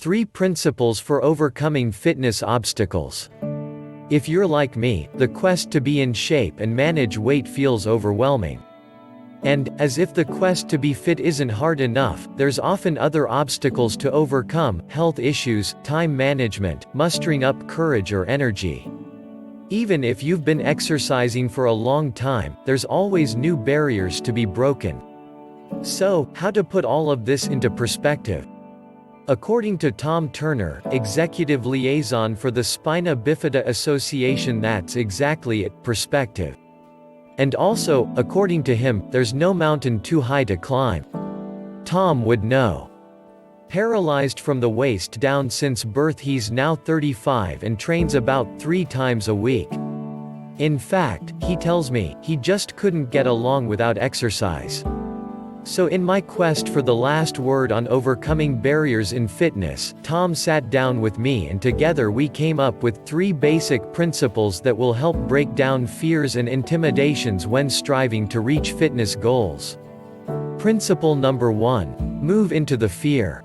3 Principles for Overcoming Fitness Obstacles. If you're like me, the quest to be in shape and manage weight feels overwhelming. And, as if the quest to be fit isn't hard enough, there's often other obstacles to overcome: health issues, time management, mustering up courage or energy. Even if you've been exercising for a long time, there's always new barriers to be broken. So, how to put all of this into perspective? According to Tom Turner, executive liaison for the Spina Bifida Association, that's exactly it: perspective. And also, according to him, there's no mountain too high to climb. Tom would know. Paralyzed from the waist down since birth, he's now 35 and trains about 3 times a week. In fact, he tells me, he just couldn't get along without exercise. So in my quest for the last word on overcoming barriers in fitness, Tom sat down with me and together we came up with 3 basic principles that will help break down fears and intimidations when striving to reach fitness goals. Principle number 1. Move into the fear.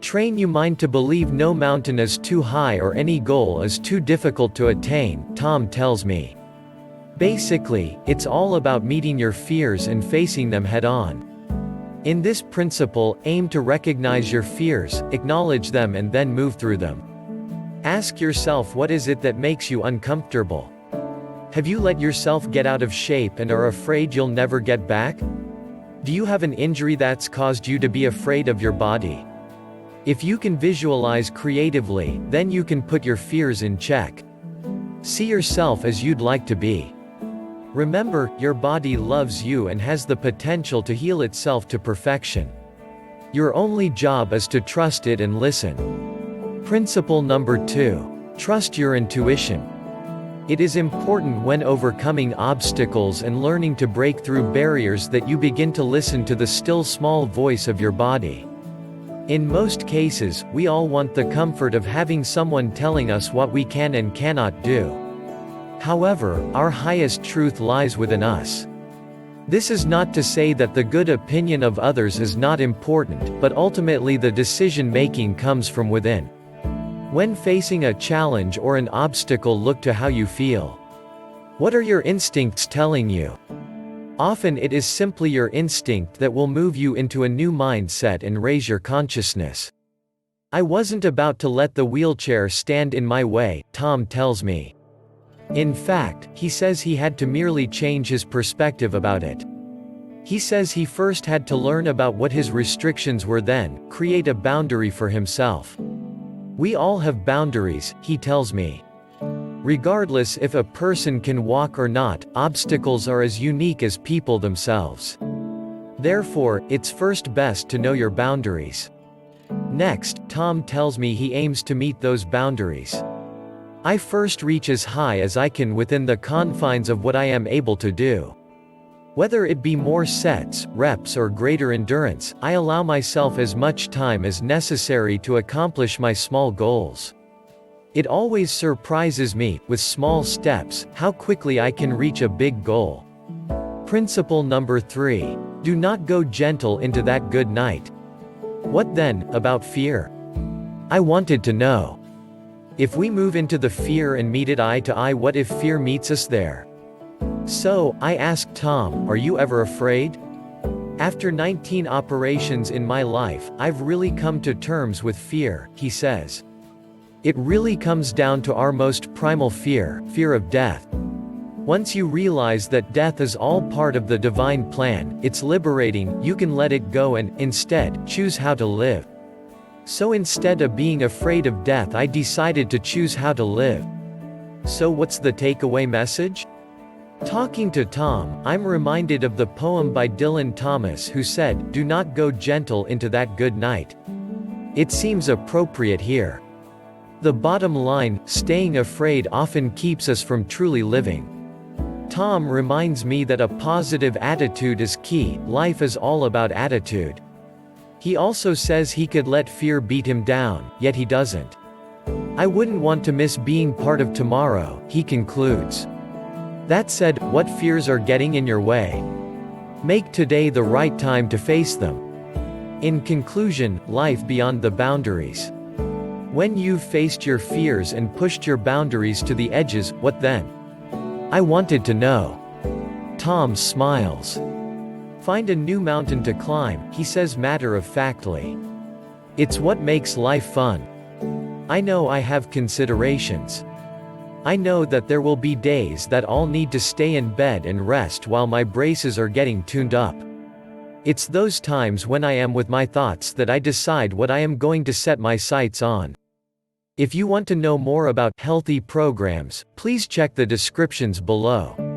Train your mind to believe no mountain is too high or any goal is too difficult to attain, Tom tells me. Basically, it's all about meeting your fears and facing them head-on. In this principle, aim to recognize your fears, acknowledge them and then move through them. Ask yourself, what is it that makes you uncomfortable? Have you let yourself get out of shape and are afraid you'll never get back? Do you have an injury that's caused you to be afraid of your body? If you can visualize creatively, then you can put your fears in check. See yourself as you'd like to be. Remember, your body loves you and has the potential to heal itself to perfection. Your only job is to trust it and listen. Principle number 2. Trust your intuition. It is important when overcoming obstacles and learning to break through barriers that you begin to listen to the still small voice of your body. In most cases, we all want the comfort of having someone telling us what we can and cannot do. However, our highest truth lies within us. This is not to say that the good opinion of others is not important, but ultimately the decision-making comes from within. When facing a challenge or an obstacle, look to how you feel. What are your instincts telling you? Often it is simply your instinct that will move you into a new mindset and raise your consciousness. I wasn't about to let the wheelchair stand in my way, Tom tells me. In fact, he says he had to merely change his perspective about it. He says he first had to learn about what his restrictions were, then create a boundary for himself. We all have boundaries, he tells me. Regardless if a person can walk or not, obstacles are as unique as people themselves. Therefore, it's first best to know your boundaries. Next, Tom tells me he aims to meet those boundaries. I first reach as high as I can within the confines of what I am able to do. Whether it be more sets, reps or greater endurance, I allow myself as much time as necessary to accomplish my small goals. It always surprises me, with small steps, how quickly I can reach a big goal. Principle number 3. Do not go gentle into that good night. What then, about fear? I wanted to know. If we move into the fear and meet it eye to eye, what if fear meets us there? So, I asked Tom, are you ever afraid? After 19 operations in my life, I've really come to terms with fear, he says. It really comes down to our most primal fear, fear of death. Once you realize that death is all part of the divine plan, it's liberating. You can let it go and, instead, choose how to live. So instead of being afraid of death, I decided to choose how to live. So what's the takeaway message? Talking to Tom, I'm reminded of the poem by Dylan Thomas, who said, "Do not go gentle into that good night." It seems appropriate here. The bottom line, staying afraid often keeps us from truly living. Tom reminds me that a positive attitude is key. Life is all about attitude. He also says he could let fear beat him down, yet he doesn't. I wouldn't want to miss being part of tomorrow, he concludes. That said, what fears are getting in your way? Make today the right time to face them. In conclusion, life beyond the boundaries. When you've faced your fears and pushed your boundaries to the edges, what then? I wanted to know. Tom smiles. Find a new mountain to climb, he says matter-of-factly. It's what makes life fun. I know I have considerations. I know that there will be days that I'll need to stay in bed and rest while my braces are getting tuned up. It's those times when I am with my thoughts that I decide what I am going to set my sights on. If you want to know more about healthy programs, please check the descriptions below.